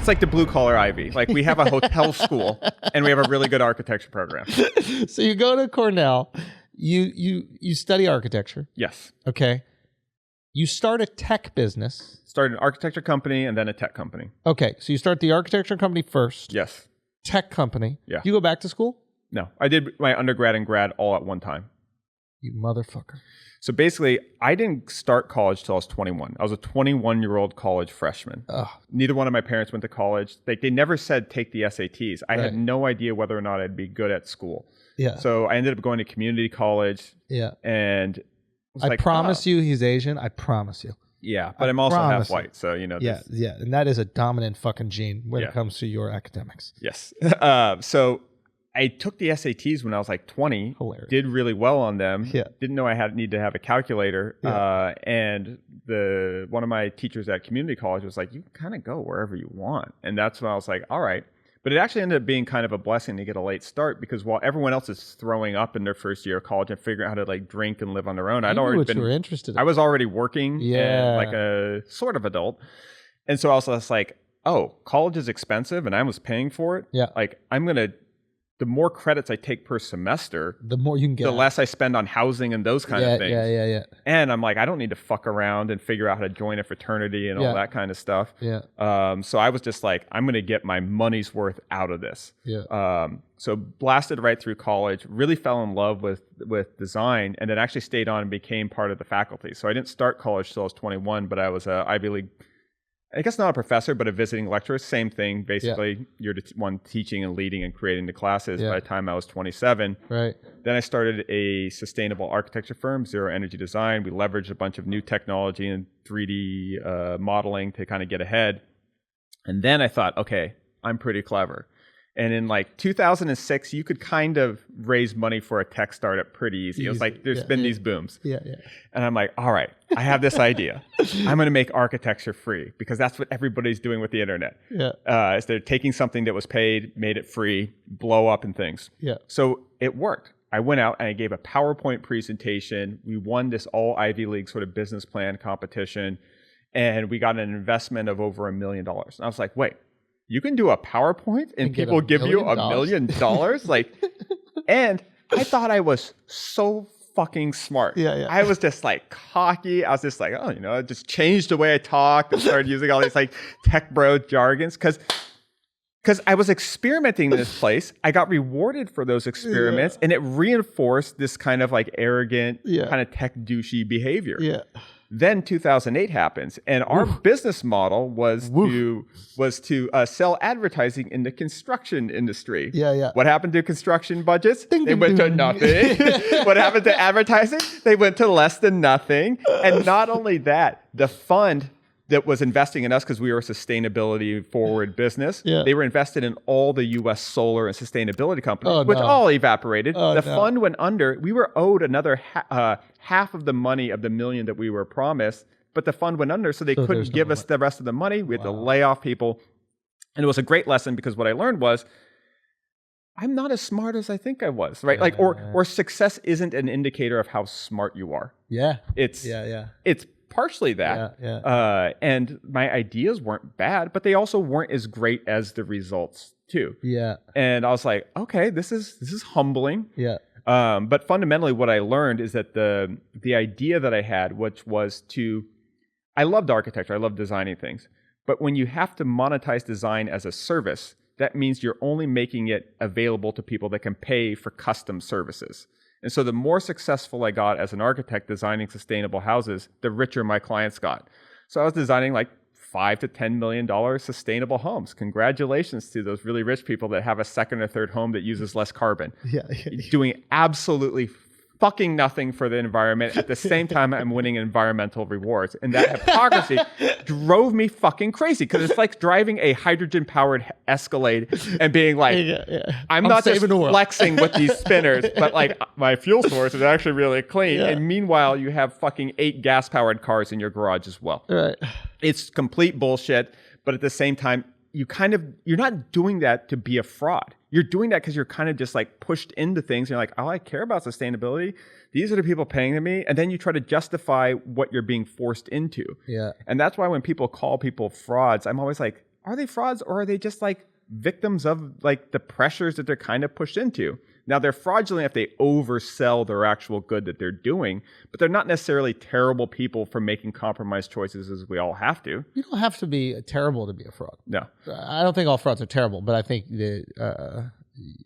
like the blue collar Ivy. Like we have a hotel school and we have a really good architecture program. So you go to Cornell, you study architecture. Yes. Okay. You start a tech business. Started an architecture company and then a tech company. Okay. So you start the architecture company first. Yes. Tech company. Yeah. You go back to school? No, I did my undergrad and grad all at one time. You motherfucker. So basically, I didn't start college till I was 21. I was a 21-year-old college freshman. Ugh. Neither one of my parents went to college. They never said take the SATs. I had no idea whether or not I'd be good at school. Yeah. So I ended up going to community college. Yeah. And I promise you he's Asian. I promise you. Yeah, but I'm also half white, so you know. Yeah, yeah, and that is a dominant fucking gene when it comes to your academics. Yes. So I took the SATs when I was like 20. Hilarious. Did really well on them. Yeah. Didn't know I need to have a calculator. Yeah. And one of my teachers at community college was like, "You can kind of go wherever you want," and that's when I was like, "All right." But it actually ended up being kind of a blessing to get a late start because while everyone else is throwing up in their first year of college and figuring out how to like drink and live on their own, You were interested in. I was already working and like a sort of adult. And so I was just like, oh, college is expensive and I was paying for it. Yeah. Like the more credits I take per semester, the more you can get. The less I spend on housing and those kind of things. Yeah. And I'm like, I don't need to fuck around and figure out how to join a fraternity and all that kind of stuff. Yeah. So I was just like, I'm going to get my money's worth out of this. Yeah. So blasted right through college, really fell in love with design, and then actually stayed on and became part of the faculty. So I didn't start college till I was 21, but I was a Ivy League, I guess not a professor, but a visiting lecturer. Same thing, basically. Yeah. You're the one teaching and leading and creating the classes. By the time I was 27. Right. Then I started a sustainable architecture firm, Zero Energy Design. We leveraged a bunch of new technology and 3D modeling to kind of get ahead. And then I thought, okay, I'm pretty clever. And in like 2006, you could kind of raise money for a tech startup pretty easy. It was like, there's been these booms. Yeah. And I'm like, all right, I have this idea. I'm going to make architecture free because that's what everybody's doing with the internet. Yeah. Is they're taking something that was paid, made it free, blow up and things. Yeah. So it worked. I went out and I gave a PowerPoint presentation. We won this all Ivy League sort of business plan competition. And we got an investment of over $1 million. And I was like, wait. You can do a PowerPoint and people give you $1 million? Like, and I thought I was so fucking smart. Yeah. I was just like cocky. I was just like, oh, I just changed the way I talk and started using all these like tech bro jargons because I was experimenting in this place. I got rewarded for those experiments and it reinforced this kind of like arrogant, kind of tech douchey behavior. Yeah. Then 2008 happens, and our business model was to sell advertising in the construction industry. Yeah. What happened to construction budgets? They went to nothing. What happened to advertising? They went to less than nothing. And not only that, the fund that was investing in us because we were a sustainability forward business. Yeah. They were invested in all the U.S. solar and sustainability companies, which all evaporated. The fund went under. We were owed another half of the money of the $1 million that we were promised, but the fund went under, so they couldn't give us the rest of the money. We had to lay off people. And it was a great lesson because what I learned was I'm not as smart as I think I was, right? Like, or success isn't an indicator of how smart you are. Yeah. It's partially that. Yeah. And my ideas weren't bad, but they also weren't as great as the results too. Yeah. And I was like, okay, this is humbling. Yeah. But fundamentally what I learned is that the idea that I had, which was I loved architecture, I loved designing things. But when you have to monetize design as a service, that means you're only making it available to people that can pay for custom services. And so the more successful I got as an architect designing sustainable houses, the richer my clients got. So I was designing like $5 to $10 million sustainable homes. Congratulations to those really rich people that have a second or third home that uses less carbon. Yeah. Doing absolutely fucking nothing for the environment. At the same time, I'm winning environmental rewards. And that hypocrisy drove me fucking crazy because it's like driving a hydrogen-powered Escalade and being like, I'm not just flexing with these spinners, but like my fuel source is actually really clean. Yeah. And meanwhile, you have fucking 8 gas-powered cars in your garage as well. Right. It's complete bullshit. But at the same time, you're not doing that to be a fraud. You're doing that because you're kind of just like pushed into things. You're like, oh, I care about sustainability. These are the people paying to me. And then you try to justify what you're being forced into. Yeah. And that's why when people call people frauds, I'm always like, are they frauds or are they just like victims of like the pressures that they're kind of pushed into? Now, they're fraudulent if they oversell their actual good that they're doing, but they're not necessarily terrible people for making compromised choices as we all have to. You don't have to be terrible to be a fraud. No. I don't think all frauds are terrible, but I think that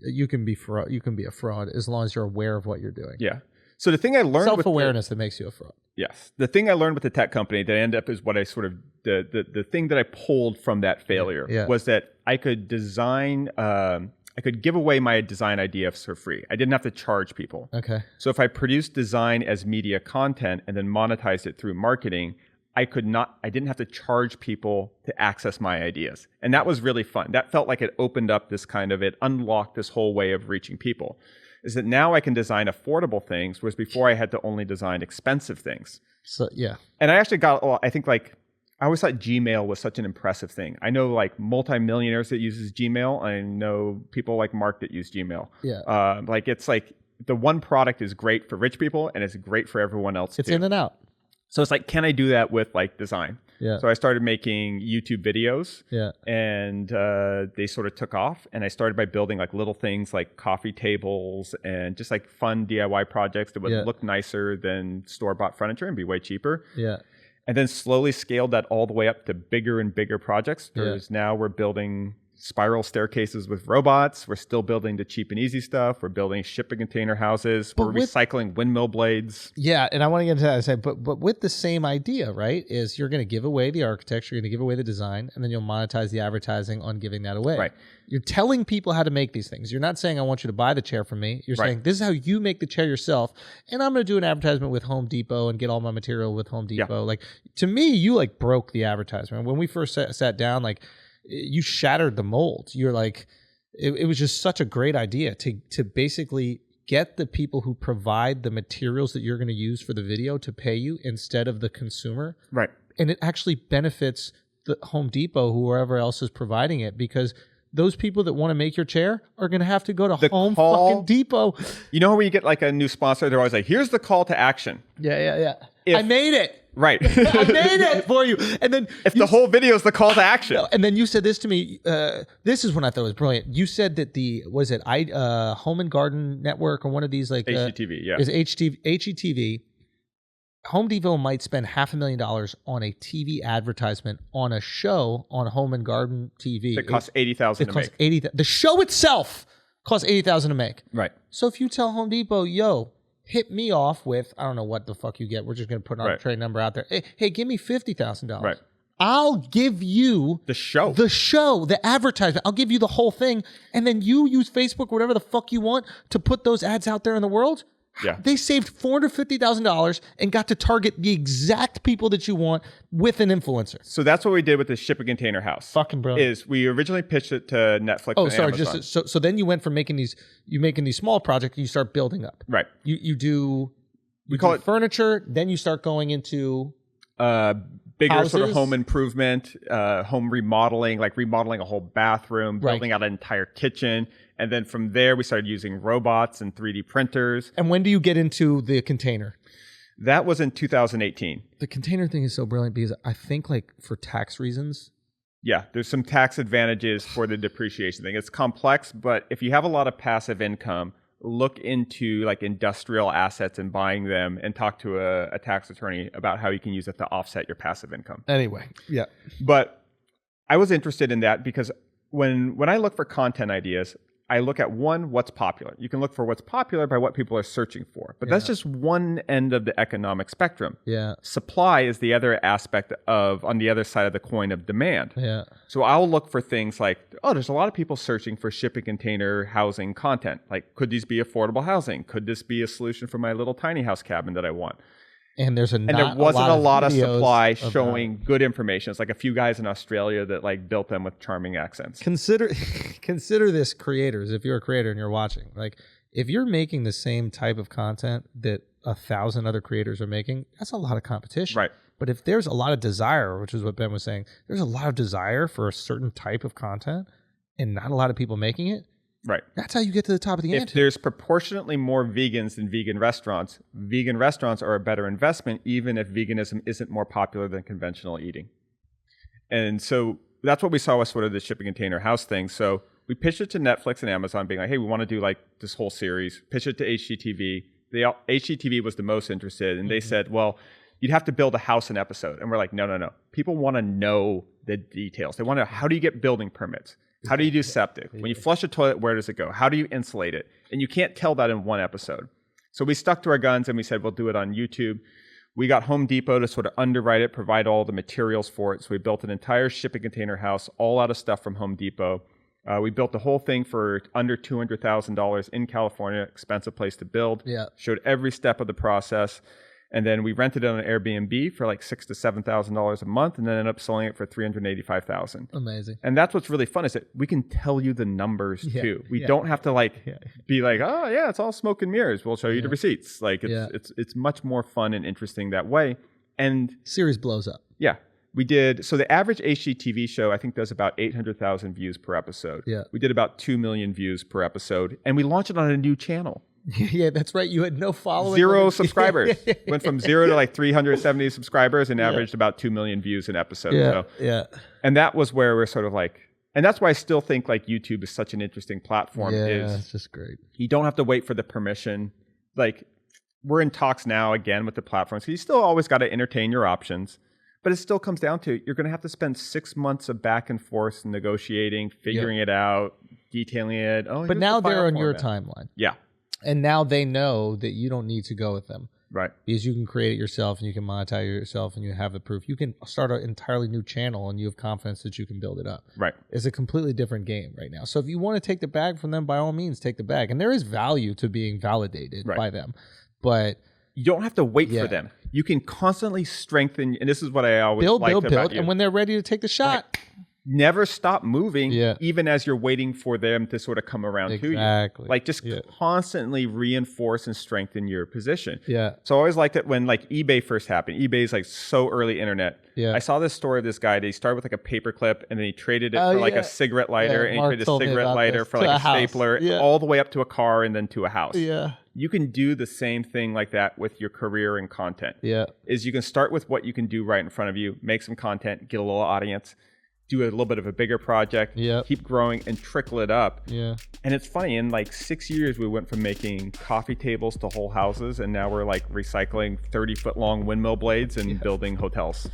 you can be a fraud as long as you're aware of what you're doing. Yeah. So the thing I learned self-awareness that makes you a fraud. Yes. The thing I learned with the tech company that ended up is what I sort of the thing that I pulled from that failure was that I could design I could give away my design ideas for free. I didn't have to charge people. Okay. So if I produced design as media content and then monetized it through marketing, I didn't have to charge people to access my ideas. And that was really fun. That felt like it opened up it unlocked this whole way of reaching people. Is that now I can design affordable things, whereas before I had to only design expensive things. So, yeah. And I actually I always thought Gmail was such an impressive thing. I know like multimillionaires that uses Gmail. I know people like Mark that use Gmail. Yeah. It's like the one product is great for rich people and it's great for everyone else It's too. in and out. So it's like, can I do that with like design? Yeah. So I started making YouTube videos. Yeah. And they sort of took off. And I started by building like little things like coffee tables and just like fun DIY projects that would look nicer than store-bought furniture and be way cheaper. Yeah. And then slowly scaled that all the way up to bigger and bigger projects. Because now we're building spiral staircases with robots. We're still building the cheap and easy stuff. We're building shipping container houses. We're recycling windmill blades. Yeah, and I want to get into that. I say, but with the same idea, right? Is you're going to give away the architecture, you're going to give away the design, and then you'll monetize the advertising on giving that away. Right. You're telling people how to make these things. You're not saying, I want you to buy the chair from me. You're saying, this is how you make the chair yourself, and I'm going to do an advertisement with Home Depot and get all my material with Home Depot. Yeah. Like, to me, you like broke the advertisement. When we first sat down, like, you shattered the mold. You're like, it was just such a great idea to basically get the people who provide the materials that you're going to use for the video to pay you instead of the consumer. Right. And it actually benefits the Home Depot, whoever else is providing it, because those people that want to make your chair are going to have to go to Home fucking Depot. You know when you get like a new sponsor, they're always like, here's the call to action. Yeah. I made it. Right. I made it for you. And then if the whole video is the call to action. And then you said this to me. This is when I thought it was brilliant. You said that Home and Garden Network or one of these like HGTV, yeah. Is HGTV. Home Depot might spend $500,000 on a TV advertisement on a show on Home and Garden TV. It costs $80,000 to make. The show itself costs $80,000 to make. Right. So if you tell Home Depot, yo, hit me off with, I don't know what the fuck you get. We're just going to put an arbitrary number out there. Hey, give me $50,000. Right. I'll give you the show, the advertisement. I'll give you the whole thing. And then you use Facebook, whatever the fuck you want to put those ads out there in the world. Yeah. They saved $450,000 and got to target the exact people that you want with an influencer. So that's what we did with the shipping container house. Fucking brilliant. Is we originally pitched it to Netflix. Oh, and sorry. Amazon. So then you went from making these small projects, you start building up. Right. You do furniture, then you start going into bigger houses? Sort of home improvement, home remodeling, like remodeling a whole bathroom, building out an entire kitchen. And then from there, we started using robots and 3D printers. And when do you get into the container? That was in 2018. The container thing is so brilliant because I think like for tax reasons. Yeah, there's some tax advantages for the depreciation thing. It's complex, but if you have a lot of passive income, look into like industrial assets and buying them and talk to a tax attorney about how you can use it to offset your passive income. Anyway, yeah. But I was interested in that because when I look for content ideas, I look at what's popular. You can look for what's popular by what people are searching for, but that's just one end of the economic spectrum. Yeah. Supply is the other aspect on the other side of the coin of demand. Yeah. So I'll look for things like, there's a lot of people searching for shipping container housing content. Like, could these be affordable housing? Could this be a solution for my little tiny house cabin that I want? And there wasn't a lot of supply showing good information. It's like a few guys in Australia that like built them with charming accents. Consider this, creators. If you're a creator and you're watching, like if you're making the same type of content that 1,000 other creators are making, that's a lot of competition. Right. But if there's a lot of desire, which is what Ben was saying, there's a lot of desire for a certain type of content and not a lot of people making it. Right. That's how you get to the top of the ante. If there's proportionately more vegans than vegan restaurants are a better investment, even if veganism isn't more popular than conventional eating. And so that's what we saw with sort of the shipping container house thing. So we pitched it to Netflix and Amazon being like, hey, we want to do like this whole series, pitch it to HGTV. HGTV was the most interested. And they said, well, you'd have to build a house an episode. And we're like, no. People want to know the details. They want to know, how do you get building permits? How do you do septic? When you flush a toilet, where does it go? How do you insulate it? And you can't tell that in one episode. So we stuck to our guns and we said, we'll do it on YouTube. We got Home Depot to sort of underwrite it, provide all the materials for it. So we built an entire shipping container house, all out of stuff from Home Depot. We built the whole thing for under $200,000 in California, expensive place to build. Yeah. Showed every step of the process. And then we rented it on an Airbnb for like $6,000 to $7,000 a month, and then ended up selling it for $385,000. Amazing. And that's what's really fun is that we can tell you the numbers too. We don't have to be like, oh yeah, it's all smoke and mirrors. We'll show you the receipts. Like it's much more fun and interesting that way. And series blows up. Yeah. We did, so the average HGTV show, I think, does about 800,000 views per episode. Yeah. We did about 2 million views per episode, and we launched it on a new channel. Yeah, that's right. You had no following. 0 subscribers. Went from 0 to like 370 subscribers and averaged about 2 million views an episode. Yeah. And that was where we're sort of like, and that's why I still think like YouTube is such an interesting platform. Yeah, is it's just great. You don't have to wait for the permission. Like, we're in talks now again with the platforms. So you still always got to entertain your options. But it still comes down to, you're going to have to spend 6 months of back and forth negotiating, figuring it out, detailing it. Oh, but now they're on your timeline. Yeah. And now they know that you don't need to go with them. Right. Because you can create it yourself and you can monetize it yourself and you have the proof. You can start an entirely new channel and you have confidence that you can build it up. Right. It's a completely different game right now. So if you want to take the bag from them, by all means, take the bag. And there is value to being validated by them. But you don't have to wait for them. You can constantly strengthen, and this is what I always liked about you. And when they're ready to take the shot, never stop moving, even as you're waiting for them to sort of come around to you. Like, just constantly reinforce and strengthen your position. Yeah. So I always liked it when like eBay first happened. eBay is like so early internet. I saw this story of this guy that he started with like a paper clip and then he traded it for like a cigarette lighter, and he traded a cigarette lighter for like a stapler, all the way up to a car and then to a house. Yeah. You can do the same thing like that with your career and content. Yeah. Is you can start with what you can do right in front of you, make some content, get a little audience, do a little bit of a bigger project, keep growing and trickle it up. Yeah. And it's funny, in like 6 years, we went from making coffee tables to whole houses, and now we're like recycling 30-foot long windmill blades and building hotels.